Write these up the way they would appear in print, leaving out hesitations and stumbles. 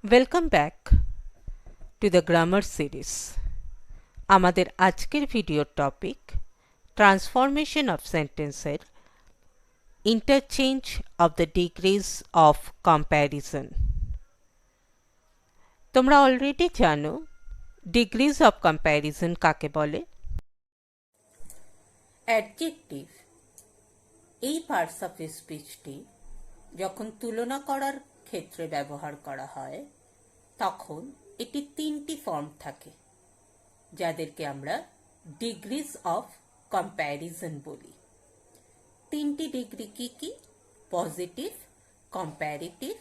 Welcome back to the grammar series. আমাদের আজকের ভিডিওর টপিক ট্রান্সফরমেশন অফ সেন্টেন্সের interchange of the degrees of comparison. তোমরা অলরেডি জানো ডিগ্রিজ অফ কম্প্যারিজন কাকে বলে। অ্যাডজেক্টিভ এই পার্টস অফ স্পিচটি যখন তুলনা করার ক্ষেত্রে ব্যবহার করা হয় তখন এটি তিনটি ফর্ম থাকে, যাদেরকে আমরা ডিগ্রিজ অফ কম্প্যারিজন বলি। তিনটি ডিগ্রি কি কি? Positive, comparative,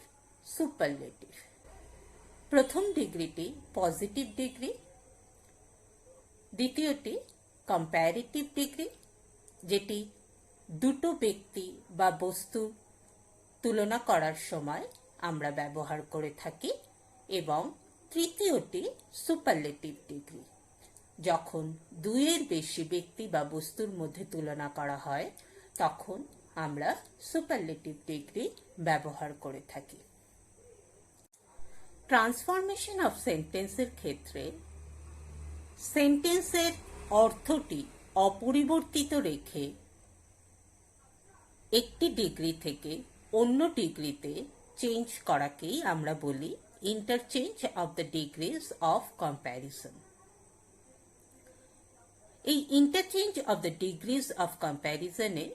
superlative. প্রথম ডিগ্রিটি পজিটিভ ডিগ্রি, দ্বিতীয়টি কম্প্যারিটিভ ডিগ্রি, যেটি দুটো ব্যক্তি বা বস্তুর তুলনা করার সময় আমরা ব্যবহার করে থাকি, এবং তৃতীয়টি সুপারলেটিভ ডিগ্রি, যখন দুইয়ের বেশি ব্যক্তি বা বস্তুর মধ্যে তুলনা করা হয় তখন আমরা সুপারলেটিভ ডিগ্রি ব্যবহার করে থাকি। ট্রান্সফরমেশন অফ সেন্টেন্সের ক্ষেত্রে সেন্টেন্সের অর্থটি অপরিবর্তিত রেখে একটি ডিগ্রি থেকে অন্য ডিগ্রিতে চেঞ্জ করাকেই আমরা বলি interchange of the degrees of comparison. এই interchange of the degrees of কম্প্যারিজনে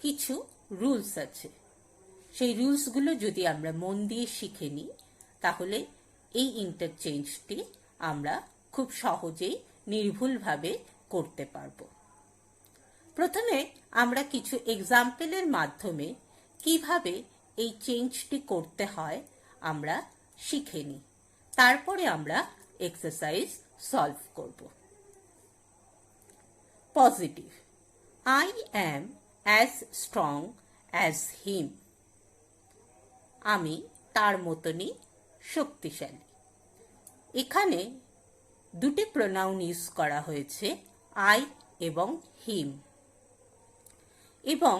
কিছু রুলস আছে। সেই রুলসগুলো যদি আমরা মন দিয়ে শিখে নিই তাহলে এই ইন্টারচেঞ্জটি আমরা খুব সহজেই নির্ভুলভাবে করতে পারব। প্রথমে আমরা কিছু এক্সাম্পলের মাধ্যমে কিভাবে এই চেঞ্জটি করতে হয় আমরা শিখে নিই, তারপরে আমরা এক্সারসাইজ সলভ করব। Positive, I am as strong as him। আমি তার মতনই শক্তিশালী। এখানে দুটি প্রোনাউন ইউজ করা হয়েছে, I এবং him, এবং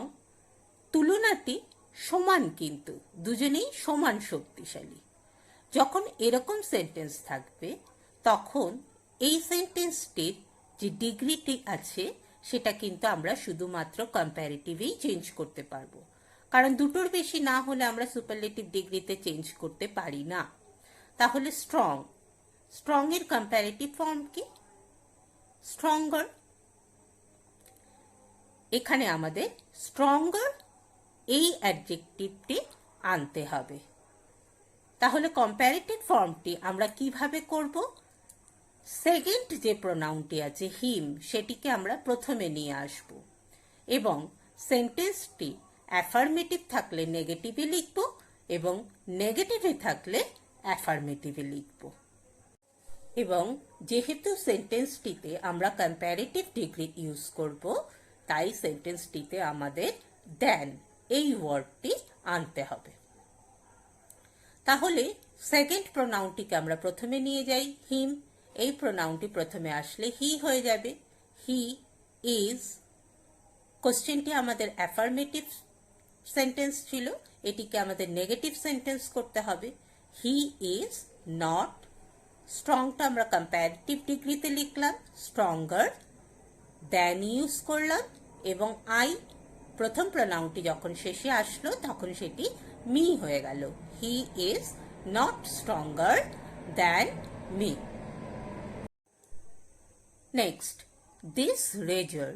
তুলনাটি সমান, কিন্তু দুজনেই সমান শক্তিশালী। যখন এরকম সেন্টেন্স থাকবে তখন এই সেন্টেন্সটির যে ডিগ্রিটি আছে সেটা কিন্তু আমরা শুধুমাত্র কম্প্যারিটিভেই চেঞ্জ করতে পারবো, কারণ দুটোর বেশি না হলে আমরা সুপারলেটিভ ডিগ্রিতে চেঞ্জ করতে পারি না। তাহলে স্ট্রং, স্ট্রং এর কম্প্যারিটিভ ফর্ম কি? স্ট্রঙ্গার। এখানে আমাদের স্ট্রঙ্গার এই অ্যাডজেক্টিভটি আনতে হবে। তাহলে কম্প্যারিটিভ ফর্মটি আমরা কিভাবে করব? সেকেন্ড যে প্রোনাউনটি আছে হিম, সেটিকে আমরা প্রথমে নিয়ে আসব, এবং সেন্টেন্সটি অ্যাফার্মেটিভ থাকলে নেগেটিভে লিখব এবং নেগেটিভে থাকলে অ্যাফার্মেটিভে লিখব। এবং যেহেতু সেন্টেন্সটিতে আমরা কম্প্যারিটিভ ডিগ্রি ইউজ করব, তাই সেন্টেন্সটিতে আমাদের দেন এই ওয়ার্ডটি আনতে হবে। তাহলে সেকেন্ড প্রোনাউনটিকে আমরা প্রথমে নিয়ে যাই, হিম। এই প্রোনাউনটি প্রথমে আসলে হি হয়ে যাবে, হি ইজ। কোশ্চেনটি আমাদের অ্যাফার্মেটিভ সেন্টেন্স ছিল, এটিকে আমাদের নেগেটিভ সেন্টেন্স করতে হবে। He is not. স্ট্রংটা আমরা কম্প্যারিটিভ ডিগ্রিতে লিখলাম, স্ট্রঙ্গার। দেন ইউজ করলাম, এবং আই প্রথম প্রোনাউনটি যখন শেষে আসলো তখন সেটি মি হয়ে গেল। He is not stronger than me. Next, this razor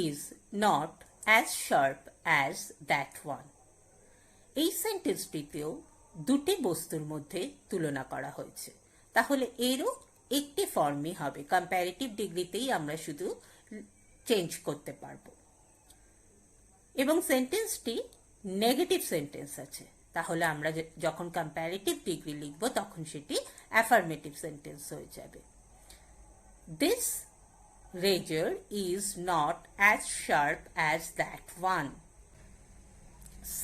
is not as sharp as that one। এই সেন্টেন্সটিতেও দুটি বস্তুর মধ্যে তুলনা করা হয়েছে, তাহলে এরও একটি ফর্মই হবে, কম্প্যারিটিভ ডিগ্রিতেই আমরা শুধু চেঞ্জ করতে পারবো। এবং সেন্টেন্সটি নেগেটিভ সেন্টেন্স আছে, তাহলে আমরা যখন কম্প্যারিটিভ ডিগ্রি লিখব তখন সেটি অ্যাফার্মেটিভ সেন্টেন্স হয়ে যাবে। This razor is not as sharp as that one।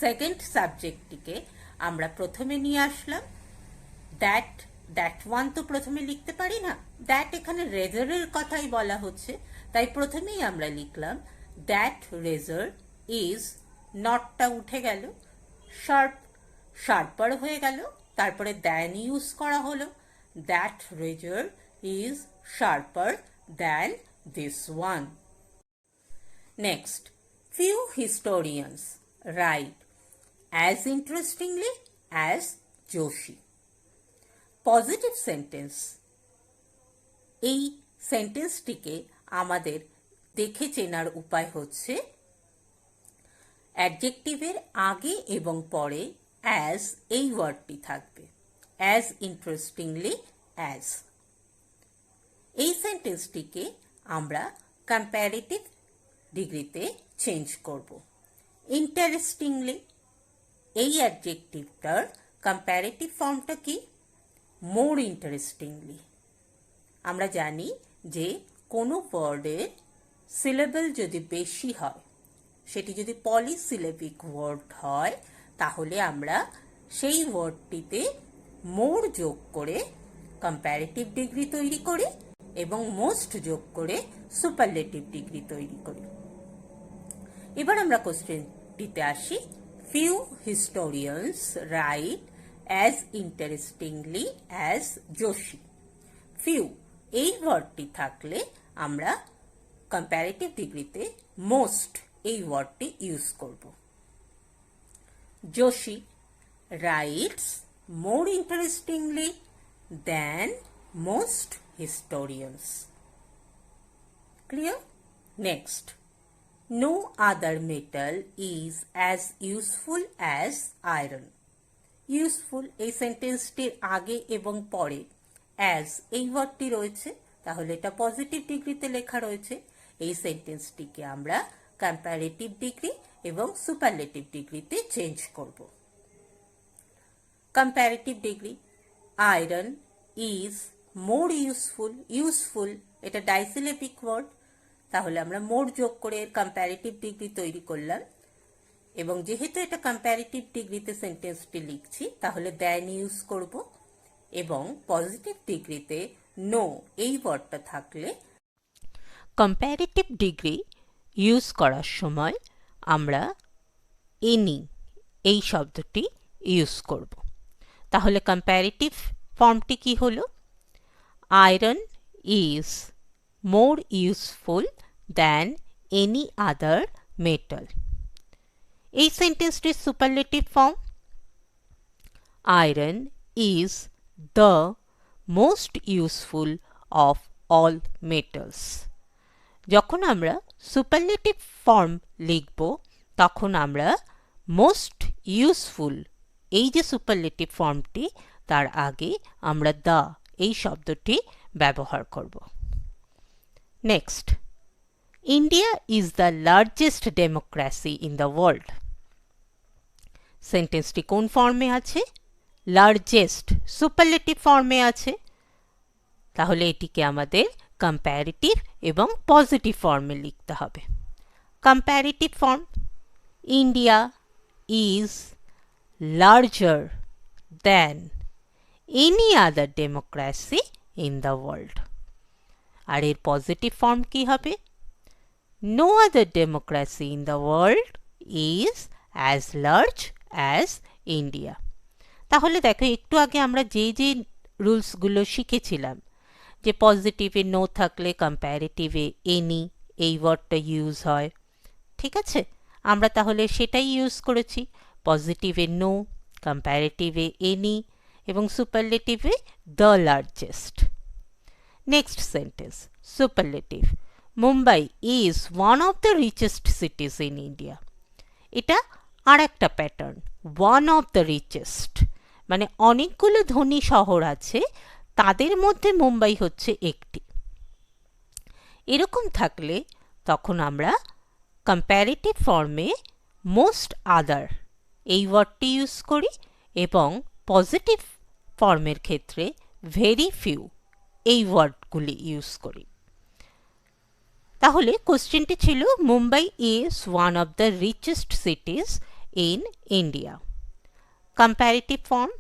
Second সাবজেক্টটিকে আমরা প্রথমে নিয়ে আসলাম, দ্যাট ওয়ান তো প্রথমে লিখতে পারি না, দ্যাট এখানে রেজরের কথাই বলা হচ্ছে, তাই প্রথমেই আমরা লিখলাম দ্যাট রেজর ইজ, নটটা উঠে গেল, শার্পার হয়ে গেল, তারপরে দ্যান ইউজ করা হলো, that razor is sharper than this one. Next, few historians write as interestingly as Joshi. Positive sentence, এই সেন্টেন্সটিকে আমাদের দেখে চেনার উপায় হচ্ছে অ্যাডজেক্টিভের আগে এবং পরে অ্যাজ এই ওয়ার্ডটি থাকবে, অ্যাজ ইন্টারেস্টিংলি অ্যাজ। এই সেন্টেন্সটিকে আমরা কম্প্যারেটিভ ডিগ্রিতে চেঞ্জ করব। ইন্টারেস্টিংলি, এই অ্যাডজেক্টিভটার কম্প্যারেটিভ ফর্মটা কি? মোর ইন্টারেস্টিংলি। আমরা জানি যে কোনো ওয়ার্ডের সিলেবল যদি বেশি হয়, সেটি যদি পলিসিলেবিক ওয়ার্ড হয়, তাহলে আমরা সেই ওয়ার্ডটিতে মোর যোগ করে কম্প্যারেটিভ ডিগ্রি তৈরি করি এবং মোস্ট যোগ করে সুপারলেটিভ ডিগ্রি তৈরি করি। এবার আমরা কোশ্চেনটিতে আসি। Few historians right as interestingly as Joshi. Few এই ওয়ার্ডটি থাকলে আমরা কম্প্যারেটিভ ডিগ্রিতে মোস্ট এই ওয়ার্ডটি ইউজ করব। Joshi writes more interestingly than most historians. Clear? Next, no other metal is as useful as iron. Useful এই সেন্টেন্সটির আগে এবং পরে as এই ওয়ার্ডটি রয়েছে, তাহলে এটা পজিটিভ ডিগ্রিতে লেখা রয়েছে। এই সেন্টেন্সটিকে আমরা কম্প্যারেটিভ ডিগ্রি এবং সুপারলেটিভ ডিগ্রিতে চেঞ্জ করব। Comparative degree, iron is more useful. Useful এটা ডাইসিলেবিক ওয়ার্ড, তাহলে আমরা মোর যোগ করে কম্প্যারেটিভ ডিগ্রি তৈরি করলাম। এবং যেহেতু এটা কম্প্যারেটিভ ডিগ্রিতে সেন্টেন্সটি লিখছি, তাহলে দ্যান ইউজ করব। এবং পজিটিভ ডিগ্রিতে নো এই ওয়ার্ডটা থাকলে কম্প্যারেটিভ ডিগ্রি ইউজ করার সময় আমরা এনি এই শব্দটি ইউজ করব। তাহলে কম্প্যারেটিভ ফর্মটি কি হলো? Iron is more useful than any other metal. এই সেন্টেন্সটির superlative form iron is the most useful of all metals. যখন আমরা সুপারলেটিভ ফর্ম লিখব, তখন আমরা মোস্ট ইউজফুল এই যে সুপারলেটিভ ফর্মটি, তার আগে আমরা দ্য এই শব্দটি ব্যবহার করব। Next, India is the largest democracy in the world. সেন্টেন্সটি কোন ফর্মে আছে? লার্জেস্ট সুপারলেটিভ ফর্মে আছে। তাহলে এটিকে আমাদের কম্প্যারেটিভ এবং পজিটিভ ফর্মে লিখতে হবে। Comparative form, India is larger than any other democracy in the world. আর এর পজিটিভ ফর্ম কি হবে? No other democracy in the world is as large as India. তাহলে দেখো, একটু আগে আমরা যে যে রুলসগুলো শিখেছিলাম, যে পজিটিভে নো থাকলে কম্প্যারেটিভে এনি এই ওয়ার্ডটা ইউজ হয়, ঠিক আছে? আমরা তাহলে সেটাই ইউজ করেছি। পজিটিভে নো, কম্প্যারেটিভে এনি এবং সুপারলেটিভে the largest. Next sentence, superlative. Mumbai is one of the richest cities in India. এটা আর একটা pattern, one of the richest, মানে অনেকগুলো ধনী শহর আছে, তাদের মধ্যে মুম্বাই হচ্ছে একটি। এরকম থাকলে তখন আমরা কম্প্যারেটিভ ফর্মে মোস্ট আদার এই ওয়ার্ডটি ইউজ করি এবং পজিটিভ ফর্মের ক্ষেত্রে ভেরি ফিউ এই ওয়ার্ডগুলি ইউজ করি। তাহলে কোশ্চেনটি ছিল Mumbai is one of the richest cities in India. Comparative form,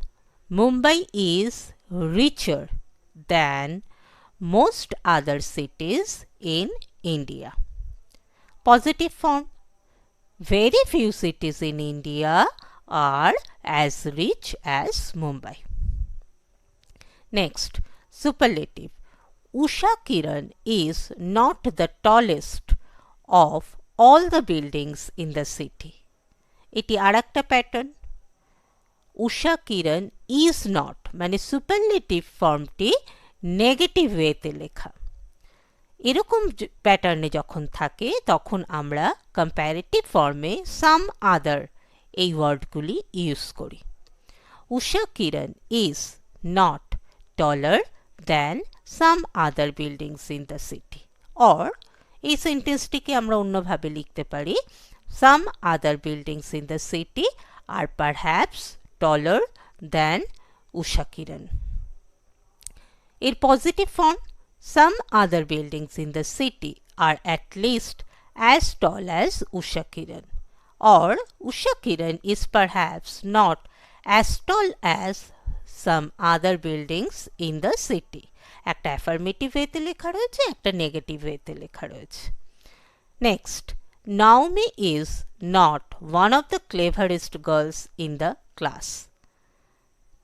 Mumbai is richer than most other cities in India. Positive form, very few cities in India are as rich as Mumbai. Next, superlative. Usha Kiran is not the tallest of all the buildings in the city. এটি আরেকটা pattern. Usha Kiran is not মানে superlative ফর্মটি negative ওয়েতে লেখা। এরকম প্যাটার্নে যখন থাকে তখন আমরা কম্প্যারেটিভ ফর্মে সাম আদার এই ওয়ার্ডগুলি ইউজ করি। Usha Kiran is not taller than some other buildings in the city. Or এই সেন্টেন্সটিকে আমরা অন্যভাবে লিখতে পারি, some other buildings in the city are perhaps taller than Usha Kiran. এর positive form, some other buildings in the city are at least as tall as Usha Kiran. Or Usha Kiran is perhaps not as tall as some other buildings in the city. একটা affirmative ওয়েতে লেখা রয়েছে, একটা negative ওয়েতে লেখা রয়েছে। Next, Naomi is not one of the cleverest girls in the class.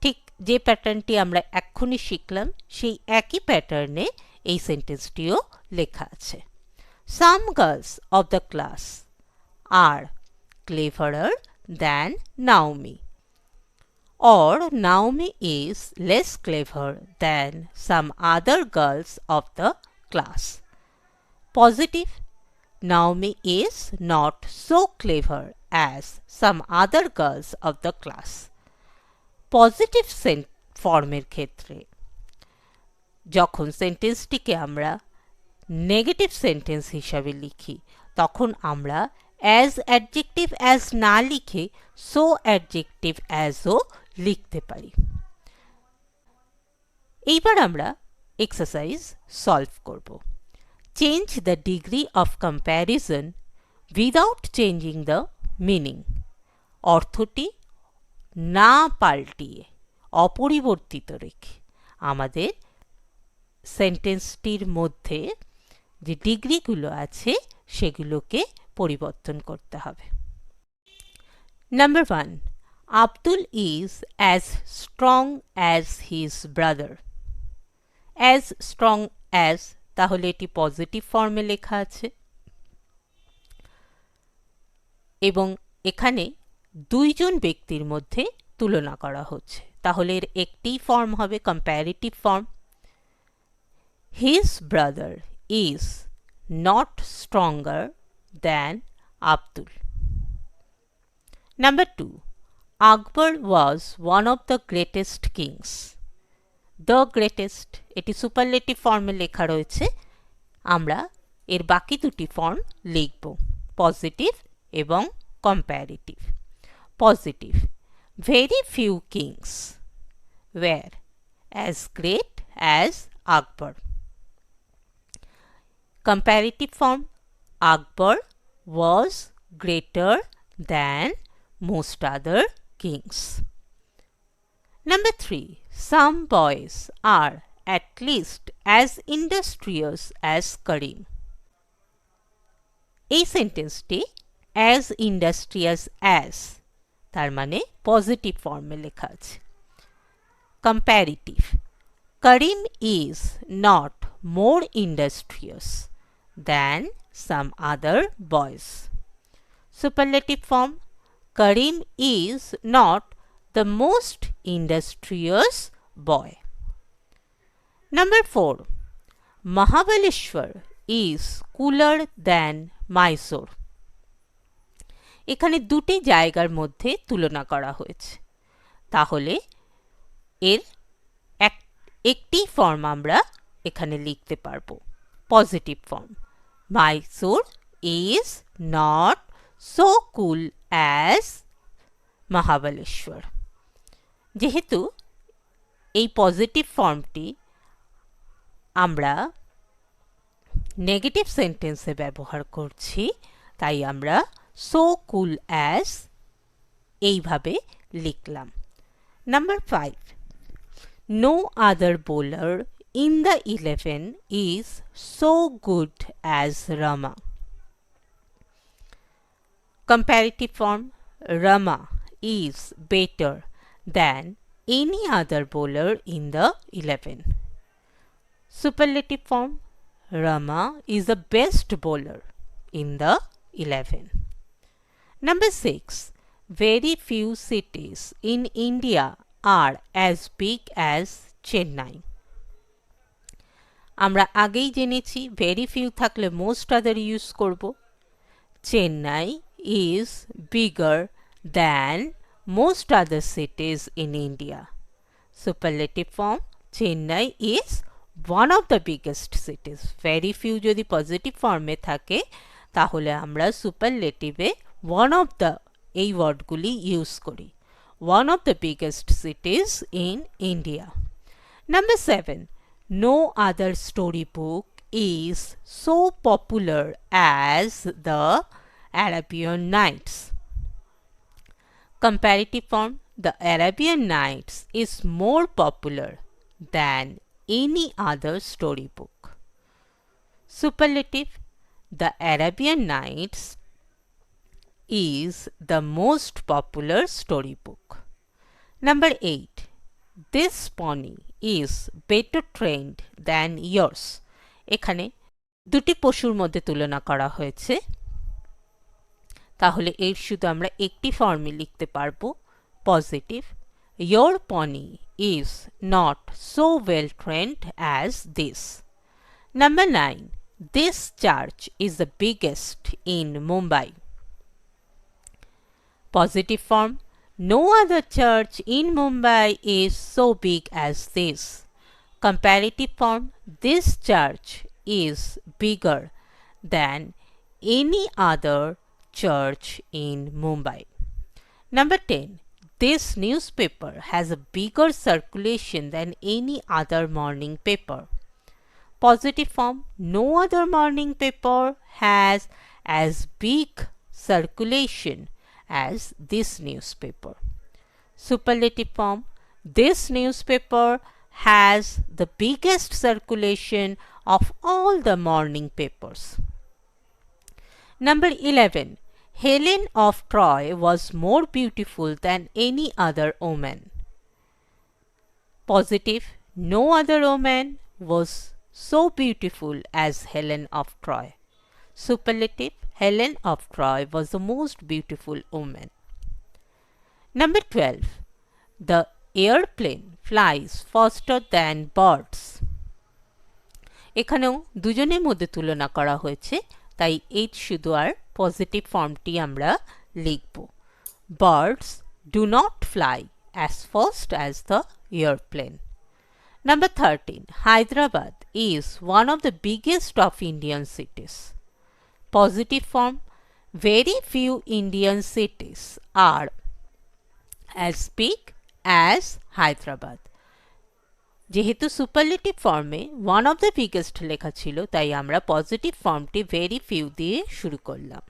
ঠিক যে প্যাটার্নটি আমরা এক্ষুনি শিখলাম সেই একই প্যাটার্নে এই সেন্টেন্সটিও লেখা আছে। Some girls of the class are cleverer than Naomi. Or Naomi is less clever than some other girls of the class. Positive. Naomi is not so clever as some other girls of the class. Positive ফর্মের ক্ষেত্রে যখন সেন্টেন্সটিকে আমরা negative sentence হিসাবে লিখি তখন আমরা as adjective as না লিখে সো অ্যাডজেক্টিভ অ্যাজও লিখতে পারি। এইবার আমরা এক্সারসাইজ সলভ করব। Change the degree of comparison without changing the meaning. অর্থটি না পাল্টিয়ে অপরিবর্তিত রেখে আমাদের সেন্টেন্সটির মধ্যে যে ডিগ্রিগুলো আছে সেগুলোকে পরিবর্তন করতে হবে। Number 1, Abdul is as strong as his brother. As strong as, তাহলে এটি পজিটিভ ফর্মে লেখা আছে এবং এখানে দুইজন ব্যক্তির মধ্যে তুলনা করা হচ্ছে, তাহলে এর একটি ফর্ম হবে comparative form. His brother is not stronger than Abdul. Number 2, Akbar was one of the greatest kings. The greatest, এটি সুপারলেটিভ ফর্মে লেখা রয়েছে, আমরা এর বাকি দুটি ফর্ম লিখব, পজিটিভ এবং comparative. Positive, very few kings were as great as Akbar. Comparative form, Akbar was greater than most other kings. Number 3, some boys are at least as industrious as Karim. এই সেন্টেন্সটি as industrious as তার মানে positive ফর্মে লেখা আছে। Comparative, Karim is not more industrious than some other boys. Superlative form, Karim is not the most industrious boy. Number 4, Mahabaleshwar is cooler than Mysore. এখানে দুটি জায়গার মধ্যে তুলনা করা হয়েছে, তাহলে এর একটি ফর্ম আমরা এখানে লিখতে পারবো, positive form. Mysore is not so cool as Mahabaleshwar. যেহেতু এই পজিটিভ ফর্মটি আমরা নেগেটিভ সেন্টেন্সে ব্যবহার করছি, তাই আমরা so cool as এইভাবে লিখলাম। Number 5, no other bowler in the 11 is so good as Rama. Comparative form, Rama is better than any other bowler in the 11. Superlative form, Rama is the best bowler in the 11. Number 6. Very few cities in India are as big as Chennai. আমরা আগেই জেনেছি very few থাকলে most other use করব। Chennai is bigger than most other cities in India. Superlative form, Chennai is one of the biggest cities. Very few যদি positive ফর্মে থাকে তাহলে আমরা সুপারলেটিভে one of the এই ওয়ার্ডগুলি ইউজ করি। One of the biggest cities in India. Number 7. No other storybook is so popular as the Arabian Nights. Comparative form, the Arabian Nights is more popular than any other storybook. Superlative, the Arabian Nights is the most popular storybook. Number 8. This pony is better trained than yours. এখানে দুটি পশুর মধ্যে তুলনা করা হয়েছে, তাহলে এর শুধু আমরা একটি ফর্মে লিখতে পারবো positive, your pony is not so well trained as this. Number 9. This church is the biggest in Mumbai. Positive form, no other church in Mumbai is so big as this. Comparative form, this church is bigger than any other church in Mumbai. Number 10. This newspaper has a bigger circulation than any other morning paper. Positive form, no other morning paper has as big circulation as this newspaper. Superlative form, this newspaper has the biggest circulation of all the morning papers. Number 11. Helen of Troy was more beautiful than any other woman. Positive, no other woman was so beautiful as Helen of Troy. Superlative, Helen of Troy was the most beautiful woman. Number 12. The airplane flies faster than birds. এখানেও দুজনের মধ্যে তুলনা করা হয়েছে, তাই এই শুধু আর positive ফর্মটি আমরা লিখব। Birds do not fly as fast as the airplane. Number 13. Hyderabad is one of the biggest of Indian cities. Positive form, very few Indian cities are as big as Hyderabad. যেহেতু superlative ফর্মে one of the biggest লেখা ছিল, তাই আমরা positive ফর্মটি very few দিয়ে শুরু করলাম।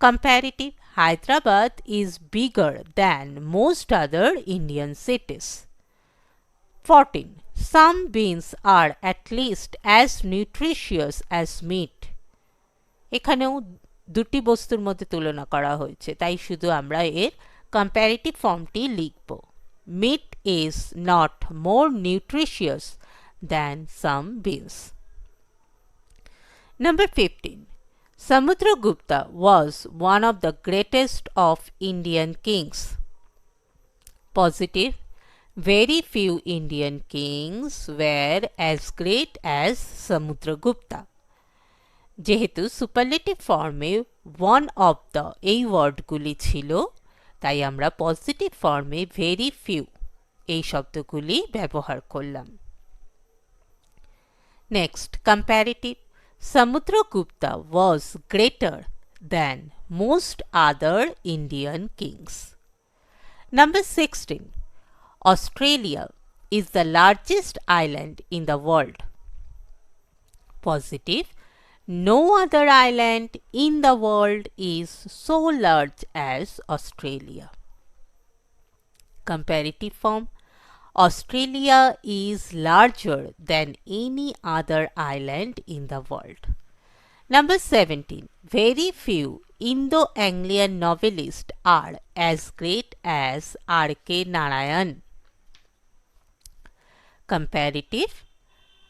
Comparative, Hyderabad is bigger than most other Indian cities. 14. Some beans are at least as nutritious as meat. এখানেও দুটি বস্তুর মধ্যে তুলনা করা হয়েছে, তাই শুধু আমরা এর কম্প্যারেটিভ ফর্মটি লিখব। Meat is not more nutritious than some beans. Number 15. Samudragupta was one of the greatest of Indian kings. Positive, very few Indian kings were as great as Samudragupta. যেহেতু সুপারলেটিভ ফর্মে ওয়ান অফ দ্য এই ওয়ার্ডগুলি ছিল, তাই আমরা positive ফর্মে very few এই শব্দগুলি ব্যবহার করলাম। Next, comparative, Samudragupta was greater than most other Indian kings. Number 16. Australia is the largest island in the world. Positive, no other island in the world is so large as Australia. Comparative form, Australia is larger than any other island in the world. Number 17. very few Indo-Anglian novelists are as great as R.K. Narayan. Comparative,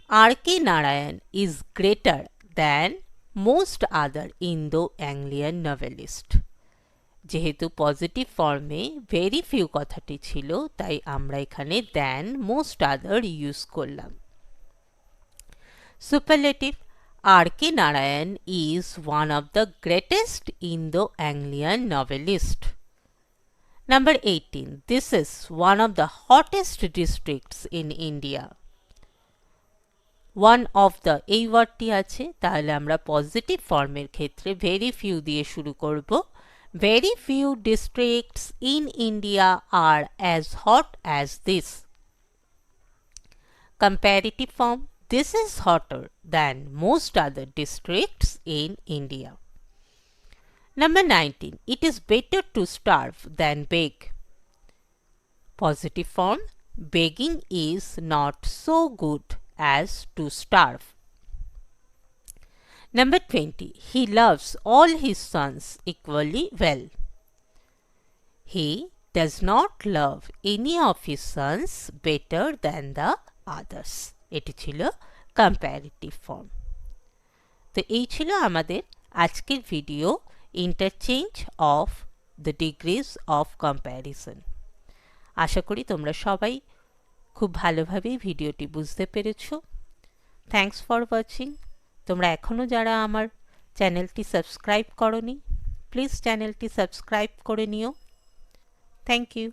R.K. Narayan is greater than most other Indo-Anglian novelists. যেহেতু positive ফর্মে very few কথাটি ছিল তাই আমরা এখানে than most other use করলাম। Superlative, R.K. Narayan is one of the greatest Indo-Anglian novelists. Number 18. This is one of the hottest districts in India. One of the এই ওয়ার্ডটি আছে তাহলে আমরা পজিটিভ ফর্মের ক্ষেত্রে ভেরি ফিউ দিয়ে শুরু করব। Very few districts in India are as hot as this. Comparative form, this is hotter than most other districts in India. Number 19. It is better to starve than beg. Positive form, begging is not so good as to starve. Number 20. He loves all his sons equally well. He does not love any of his sons better than the others. এটি ছিল comparative form. তো এই ছিল আমাদের আজকের video, interchange of the degrees of comparison. আশা করি তোমরা সবাই খুব ভালোভাবে ভিডিওটি বুঝতে পেরেছো। Thanks for watching. তোমরা এখনও যারা আমার চ্যানেলটি সাবস্ক্রাইব করনি, প্লিজ চ্যানেলটি সাবস্ক্রাইব করে নিও। Thank you.